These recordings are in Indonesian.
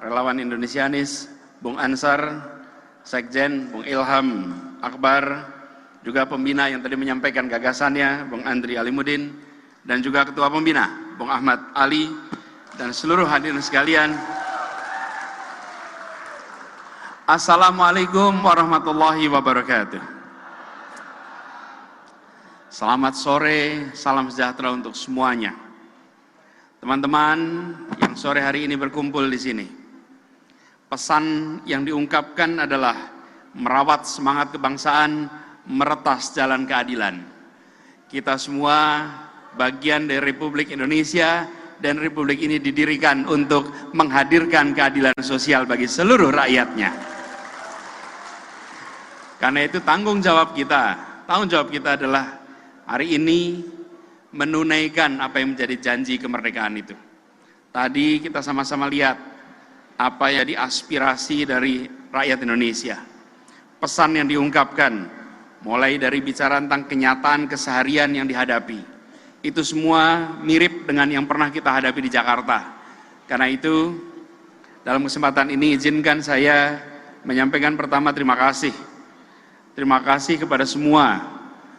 Relawan Indonesianis, Bung Ansar, Sekjen, Bung Ilham Akbar, juga pembina yang tadi menyampaikan gagasannya, Bung Andri Alimuddin, dan juga Ketua Pembina, Bung Ahmad Ali, dan seluruh hadirin sekalian. Assalamualaikum warahmatullahi wabarakatuh. Selamat sore, salam sejahtera untuk semuanya. Teman-teman yang sore hari ini berkumpul di sini, pesan yang diungkapkan adalah merawat semangat kebangsaan, meretas jalan keadilan. Kita semua bagian dari Republik Indonesia, dan Republik ini didirikan untuk menghadirkan keadilan sosial bagi seluruh rakyatnya. Karena itu tanggung jawab kita adalah hari ini menunaikan apa yang menjadi janji kemerdekaan itu. Tadi kita sama-sama lihat apa yang jadi aspirasi dari rakyat Indonesia. Pesan yang diungkapkan, mulai dari bicara tentang kenyataan keseharian yang dihadapi, itu semua mirip dengan yang pernah kita hadapi di Jakarta. Karena itu, dalam kesempatan ini izinkan saya menyampaikan pertama terima kasih. Terima kasih kepada semua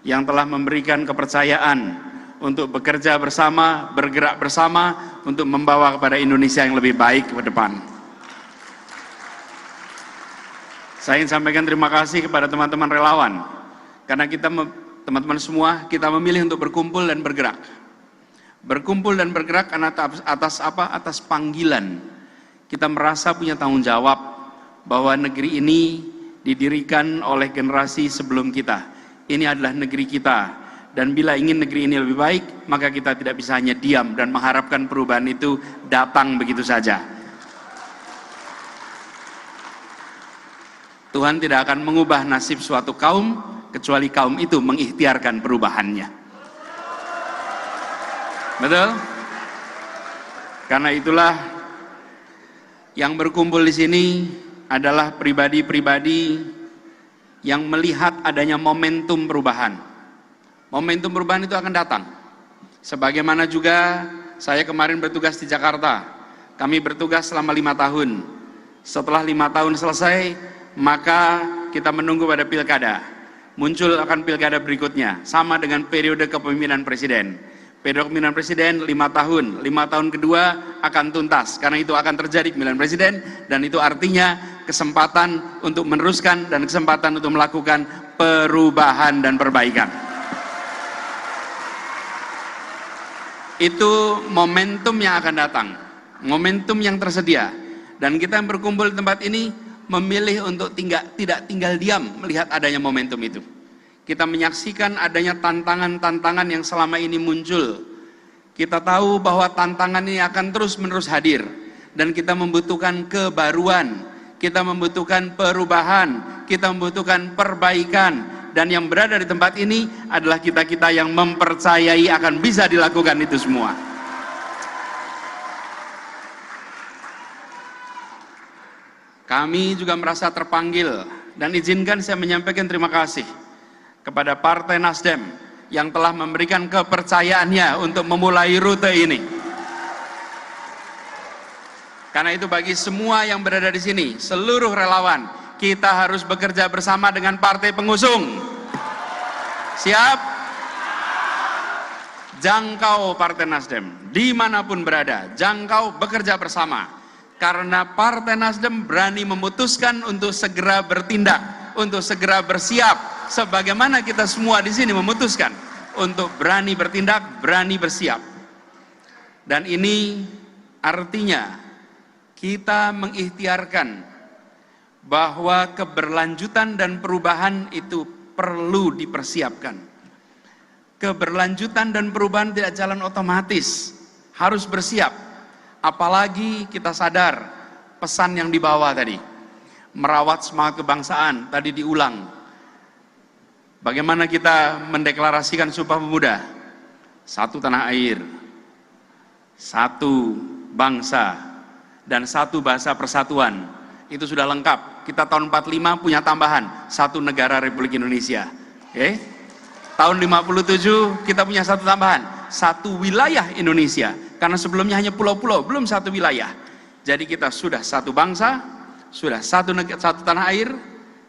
yang telah memberikan kepercayaan untuk bekerja bersama, bergerak bersama, untuk membawa kepada Indonesia yang lebih baik ke depan. Saya ingin sampaikan terima kasih kepada teman-teman relawan, karena kita, teman-teman semua, kita memilih untuk berkumpul dan bergerak. Berkumpul dan bergerak karena atas apa? Atas panggilan. Kita merasa punya tanggung jawab bahwa negeri ini didirikan oleh generasi sebelum kita. Ini adalah negeri kita. Dan bila ingin negeri ini lebih baik, maka kita tidak bisa hanya diam dan mengharapkan perubahan itu datang begitu saja. Tuhan tidak akan mengubah nasib suatu kaum, kecuali kaum itu mengikhtiarkan perubahannya. Betul? Karena itulah yang berkumpul di sini adalah pribadi-pribadi yang melihat adanya momentum perubahan. Momentum perubahan itu akan datang. Sebagaimana juga saya kemarin bertugas di Jakarta. Kami bertugas selama 5 tahun. Setelah 5 tahun selesai, maka kita menunggu pada pilkada. Muncul akan pilkada berikutnya, sama dengan periode kepemimpinan presiden. Periode kepemimpinan presiden 5 tahun. 5 tahun kedua akan tuntas, karena itu akan terjadi pemilihan presiden, dan itu artinya kesempatan untuk meneruskan dan kesempatan untuk melakukan perubahan dan perbaikan. Itu momentum yang akan datang, momentum yang tersedia, dan kita yang berkumpul di tempat ini memilih untuk tidak tinggal diam melihat adanya momentum itu. Kita menyaksikan adanya tantangan-tantangan yang selama ini muncul. Kita tahu bahwa tantangan ini akan terus-menerus hadir, dan kita membutuhkan kebaruan, kita membutuhkan perubahan, kita membutuhkan perbaikan. Dan yang berada di tempat ini adalah kita-kita yang mempercayai akan bisa dilakukan itu semua. Kami juga merasa terpanggil, dan izinkan saya menyampaikan terima kasih kepada Partai Nasdem yang telah memberikan kepercayaannya untuk memulai rute ini. Karena itu bagi semua yang berada di sini, seluruh relawan, kita harus bekerja bersama dengan partai pengusung. Siap? Jangkau Partai Nasdem, dimanapun berada, jangkau bekerja bersama. Karena Partai Nasdem berani memutuskan untuk segera bertindak, untuk segera bersiap, sebagaimana kita semua di sini memutuskan untuk berani bertindak, berani bersiap. Dan ini artinya kita mengikhtiarkan bahwa keberlanjutan dan perubahan itu perlu dipersiapkan. Keberlanjutan dan perubahan tidak jalan otomatis, harus bersiap. Apalagi kita sadar pesan yang dibawa tadi, merawat semangat kebangsaan, tadi diulang. Bagaimana kita mendeklarasikan Sumpah Pemuda? Satu tanah air, satu bangsa, dan satu bahasa persatuan. Itu sudah lengkap. Kita tahun 45 punya tambahan, satu negara Republik Indonesia. Tahun 57 kita punya satu tambahan, satu wilayah Indonesia. Karena sebelumnya hanya pulau-pulau, belum satu wilayah. Jadi kita sudah satu bangsa, sudah satu tanah air,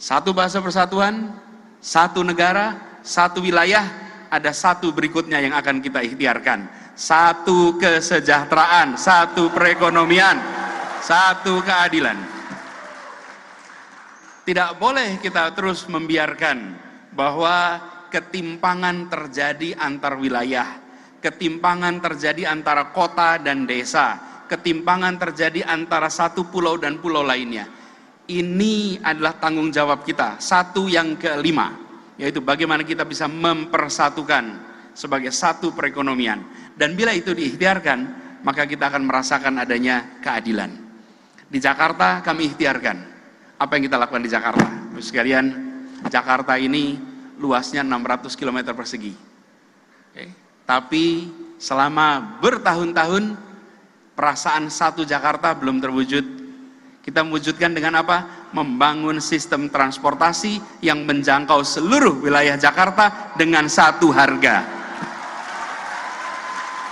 satu bahasa persatuan, satu negara, satu wilayah. Ada satu berikutnya yang akan kita ikhtiarkan. Satu kesejahteraan, satu perekonomian, satu keadilan. Tidak boleh kita terus membiarkan bahwa ketimpangan terjadi antar wilayah, ketimpangan terjadi antara kota dan desa, ketimpangan terjadi antara satu pulau dan pulau lainnya. Ini adalah tanggung jawab kita. Satu yang kelima, yaitu bagaimana kita bisa mempersatukan sebagai satu perekonomian. Dan bila itu diikhtiarkan, maka kita akan merasakan adanya keadilan. Di Jakarta kami ikhtiarkan. Apa yang kita lakukan di Jakarta? Sekalian, Jakarta ini luasnya 600 km persegi. Tapi selama bertahun-tahun, perasaan satu Jakarta belum terwujud. Kita mewujudkan dengan apa? Membangun sistem transportasi yang menjangkau seluruh wilayah Jakarta dengan satu harga.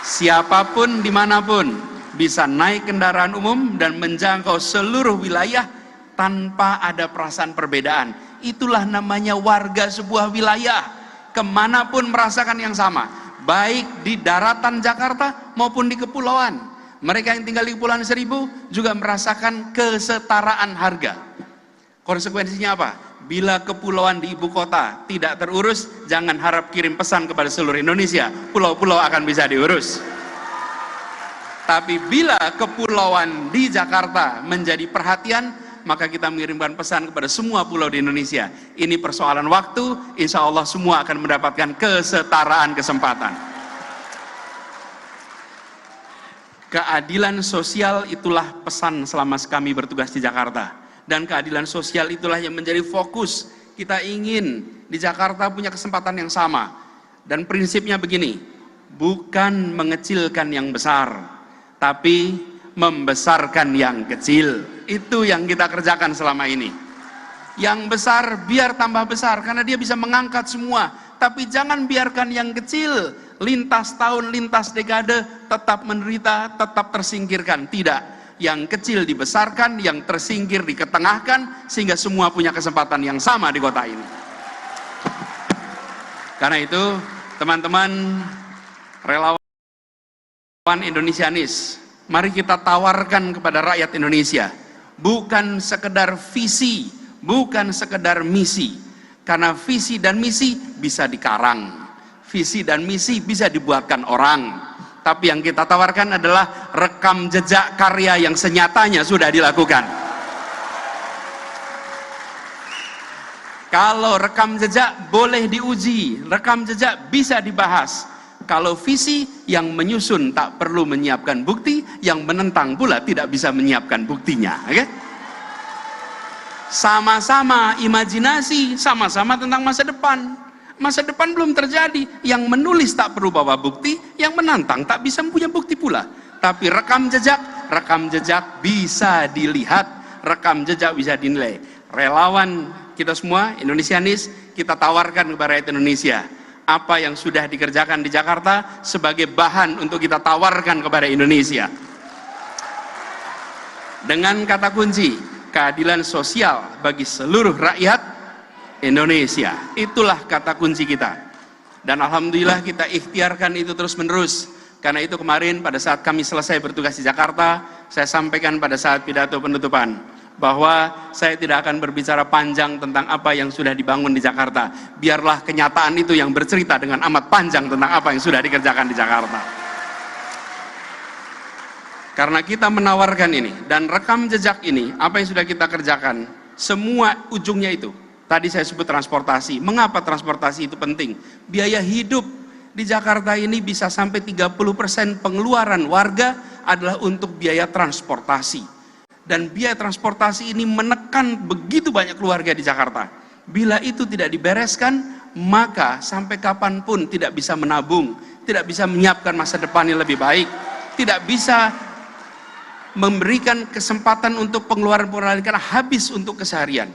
Siapapun dimanapun bisa naik kendaraan umum dan menjangkau seluruh wilayah tanpa ada perasaan perbedaan. Itulah namanya warga sebuah wilayah. Kemanapun merasakan yang sama, baik di daratan Jakarta maupun di kepulauan. Mereka yang tinggal di Kepulauan Seribu juga merasakan kesetaraan harga. Konsekuensinya apa? Bila kepulauan di ibu kota tidak terurus, jangan harap kirim pesan kepada seluruh Indonesia. Pulau-pulau akan bisa diurus. Tapi bila kepulauan di Jakarta menjadi perhatian, maka kita mengirimkan pesan kepada semua pulau di Indonesia. Ini persoalan waktu, insya Allah semua akan mendapatkan kesetaraan kesempatan. Keadilan sosial itulah pesan selama kami bertugas di Jakarta. Dan keadilan sosial itulah yang menjadi fokus. Kita ingin di Jakarta punya kesempatan yang sama. Dan prinsipnya begini, bukan mengecilkan yang besar, tapi membesarkan yang kecil. Itu yang kita kerjakan selama ini. Yang besar biar tambah besar, karena dia bisa mengangkat semua. Tapi jangan biarkan yang kecil, lintas tahun, lintas dekade, tetap menderita, tetap tersingkirkan. Tidak. Yang kecil dibesarkan, yang tersingkir diketengahkan, sehingga semua punya kesempatan yang sama di kota ini. Karena itu, teman-teman relawan Indonesianis, mari kita tawarkan kepada rakyat Indonesia, bukan sekedar visi, bukan sekedar misi. Karena visi dan misi bisa dikarang, visi dan misi bisa dibuatkan orang. Tapi yang kita tawarkan adalah rekam jejak karya yang senyatanya sudah dilakukan. Kalau rekam jejak boleh diuji, rekam jejak bisa dibahas. Kalau visi yang menyusun tak perlu menyiapkan bukti, yang menentang pula tidak bisa menyiapkan buktinya. Okay? Sama-sama imajinasi, sama-sama tentang masa depan. Masa depan belum terjadi, yang menulis tak perlu bawa bukti, yang menantang tak bisa punya bukti pula. Tapi rekam jejak bisa dilihat, rekam jejak bisa dinilai. Relawan kita semua, Indonesianis, kita tawarkan kepada rakyat Indonesia. Apa yang sudah dikerjakan di Jakarta sebagai bahan untuk kita tawarkan kepada Indonesia. Dengan kata kunci, keadilan sosial bagi seluruh rakyat Indonesia, itulah kata kunci kita. Dan alhamdulillah kita ikhtiarkan itu terus menerus. Karena itu kemarin pada saat kami selesai bertugas di Jakarta, saya sampaikan pada saat pidato penutupan bahwa saya tidak akan berbicara panjang tentang apa yang sudah dibangun di Jakarta. Biarlah kenyataan itu yang bercerita dengan amat panjang tentang apa yang sudah dikerjakan di Jakarta. Karena kita menawarkan ini dan rekam jejak ini, apa yang sudah kita kerjakan, semua ujungnya itu. Tadi saya sebut transportasi. Mengapa transportasi itu penting? Biaya hidup di Jakarta ini bisa sampai 30% pengeluaran warga adalah untuk biaya transportasi. Dan biaya transportasi ini menekan begitu banyak keluarga di Jakarta. Bila itu tidak dibereskan, maka sampai kapanpun tidak bisa menabung, tidak bisa menyiapkan masa depan yang lebih baik, tidak bisa memberikan kesempatan untuk pengeluaran-pengeluaran karena habis untuk keseharian.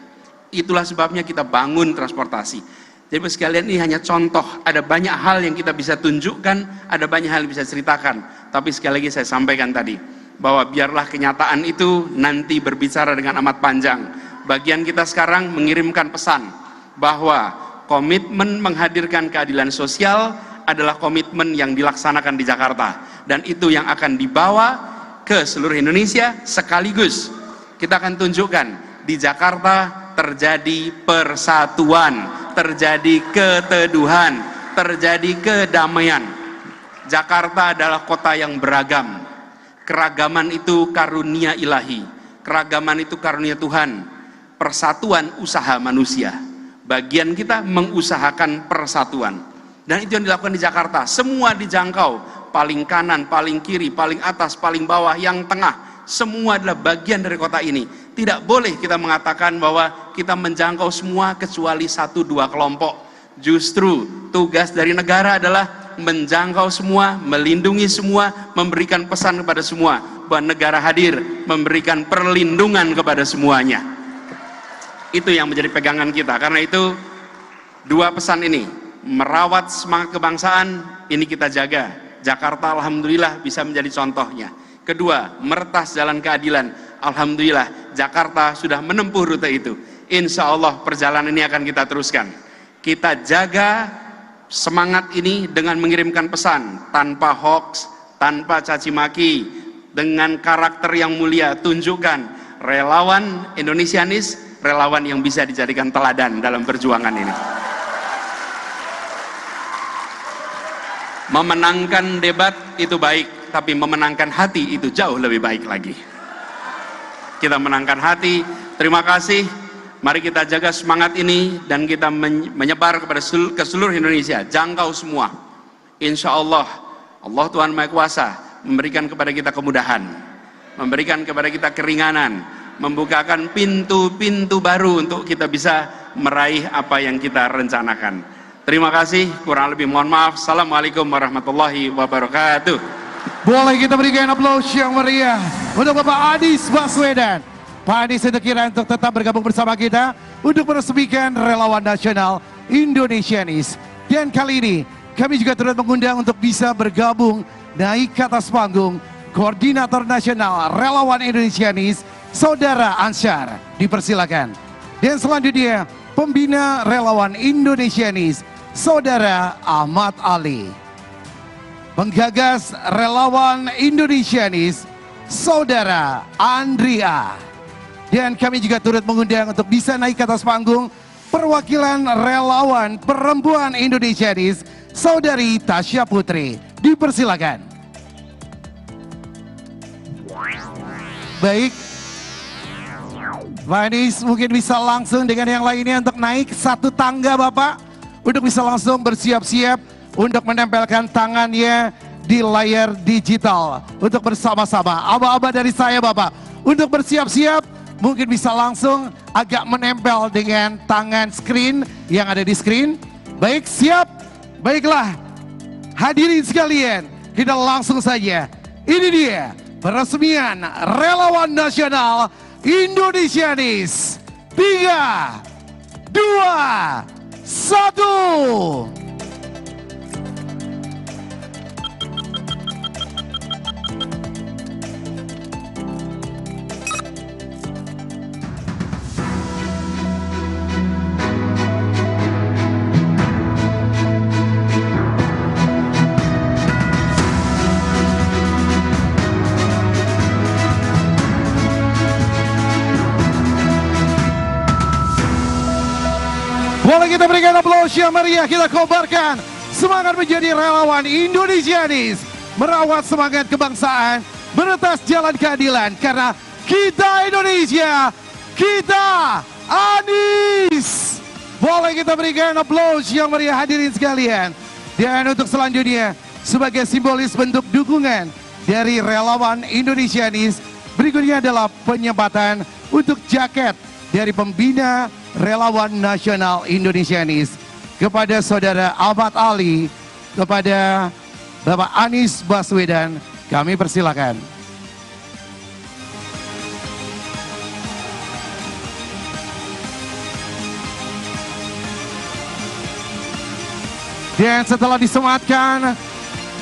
Itulah sebabnya kita bangun transportasi. Jadi sekalian ini hanya contoh, ada banyak hal yang kita bisa tunjukkan, ada banyak hal yang bisa ceritakan. Tapi sekali lagi saya sampaikan tadi, bahwa biarlah kenyataan itu nanti berbicara dengan amat panjang. Bagian kita sekarang mengirimkan pesan bahwa komitmen menghadirkan keadilan sosial adalah komitmen yang dilaksanakan di Jakarta, dan itu yang akan dibawa ke seluruh Indonesia. Sekaligus kita akan tunjukkan di Jakarta terjadi persatuan, terjadi keteduhan, terjadi kedamaian. Jakarta adalah kota yang beragam. Keragaman itu karunia ilahi, keragaman itu karunia Tuhan. Persatuan usaha manusia. Bagian kita mengusahakan persatuan, dan itu yang dilakukan di Jakarta. Semua dijangkau, paling kanan, paling kiri, paling atas, paling bawah, yang tengah, semua adalah bagian dari kota ini. Tidak boleh kita mengatakan bahwa kita menjangkau semua kecuali 1-2 kelompok. Justru tugas dari negara adalah menjangkau semua, melindungi semua, memberikan pesan kepada semua bahwa negara hadir memberikan perlindungan kepada semuanya. Itu yang menjadi pegangan kita. Karena itu dua pesan ini, merawat semangat kebangsaan, ini kita jaga. Jakarta alhamdulillah bisa menjadi contohnya. Kedua, meretas jalan keadilan, alhamdulillah Jakarta sudah menempuh rute itu. Insya Allah perjalanan ini akan kita teruskan. Kita jaga semangat ini dengan mengirimkan pesan tanpa hoax, tanpa caci maki, dengan karakter yang mulia. Tunjukkan relawan Indonesianis, relawan yang bisa dijadikan teladan dalam perjuangan ini. Memenangkan debat itu baik, tapi memenangkan hati itu jauh lebih baik lagi. Kita menangkan hati. Terima kasih. Mari kita jaga semangat ini dan kita menyebar kepada ke seluruh Indonesia, jangkau semua. Insya Allah, Allah Tuhan Maha Kuasa memberikan kepada kita kemudahan, memberikan kepada kita keringanan, membukakan pintu-pintu baru untuk kita bisa meraih apa yang kita rencanakan. Terima kasih, kurang lebih mohon maaf. Assalamualaikum warahmatullahi wabarakatuh. Boleh kita berikan aplaus yang meriah untuk Bapak Anies Baswedan. Pak Anies untuk tetap bergabung bersama kita untuk meresmikan Relawan Nasional Indonesianis. Dan kali ini kami juga turut mengundang untuk bisa bergabung naik ke atas panggung Koordinator Nasional Relawan Indonesianis, Saudara Ansyar. Dipersilakan. Dan selanjutnya Pembina Relawan Indonesianis, Saudara Ahmad Ali. Penggagas Relawan Indonesianis, Saudara Andrea. Dan kami juga turut mengundang untuk bisa naik ke atas panggung perwakilan relawan perempuan Indonesianis, Saudari Tasya Putri. Dipersilakan. Baik, Pak Anies mungkin bisa langsung dengan yang lainnya untuk naik satu tangga Bapak, untuk bisa langsung bersiap-siap untuk menempelkan tangannya di layar digital untuk bersama-sama. Aba-aba dari saya Bapak, untuk bersiap-siap mungkin bisa langsung agak menempel dengan tangan screen yang ada di screen. Baik, siap? Baiklah, hadirin sekalian, kita langsung saja. Ini dia peresmian Relawan Nasional Indonesianis. 3, 2, 1. Boleh kita berikan aplaus yang meriah, kita kobarkan semangat menjadi relawan Indonesianis, merawat semangat kebangsaan, meretas jalan keadilan, karena kita Indonesia, kita Anies. Boleh kita berikan aplaus yang meriah hadirin sekalian. Dan untuk selanjutnya, sebagai simbolis bentuk dukungan dari relawan Indonesianis, berikutnya adalah penyempatan untuk jaket dari Pembina Relawan Nasional Indonesianis kepada Saudara Ahmad Ali, kepada Bapak Anies Baswedan, kami persilakan. Dan setelah disematkan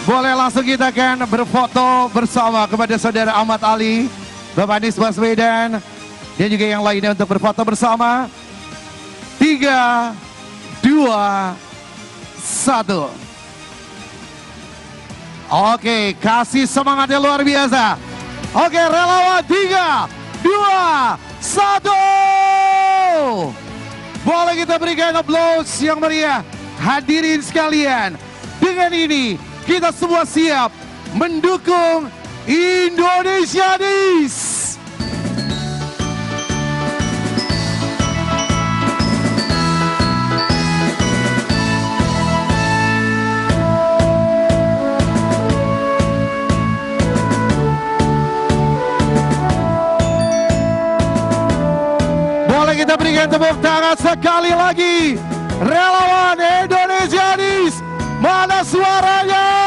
Boleh langsung kita akan berfoto bersama kepada saudara Ahmad Ali, Bapak Anies Baswedan, dan juga yang lainnya untuk berfoto bersama. 3, 2, 1. Oke, kasih semangat yang luar biasa. Oke, relawan 3, 2, 1. Boleh kita berikan aplaus yang meriah. Hadirin sekalian, dengan ini kita semua siap mendukung Indonesianis. Boleh kita berikan tepuk tangan sekali lagi. Relawan Indonesianis, mana suaranya?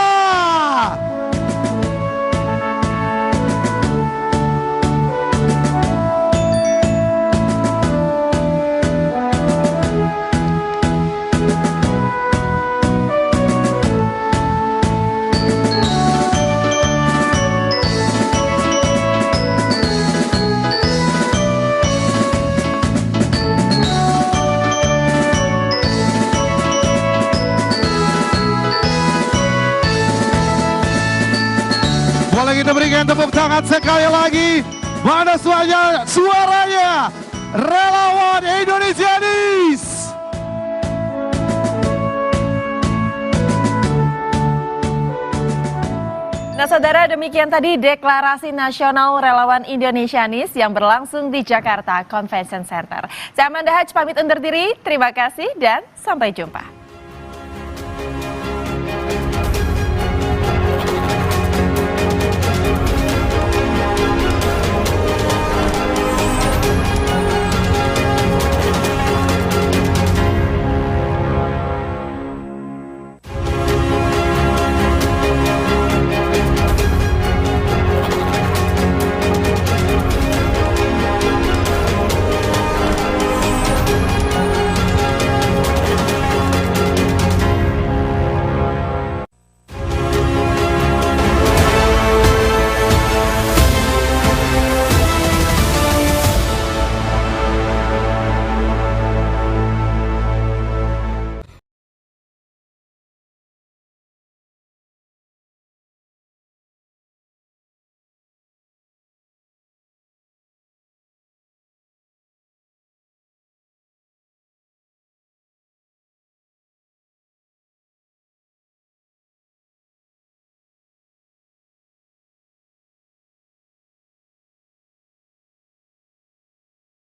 Boleh kita berikan tepuk tangan sekali lagi. Mana suaranya? Relawan Indonesianis. Nah saudara, demikian tadi deklarasi nasional relawan Indonesianis yang berlangsung di Jakarta Convention Center. Saya Amanda Haj pamit undur diri, terima kasih dan sampai jumpa.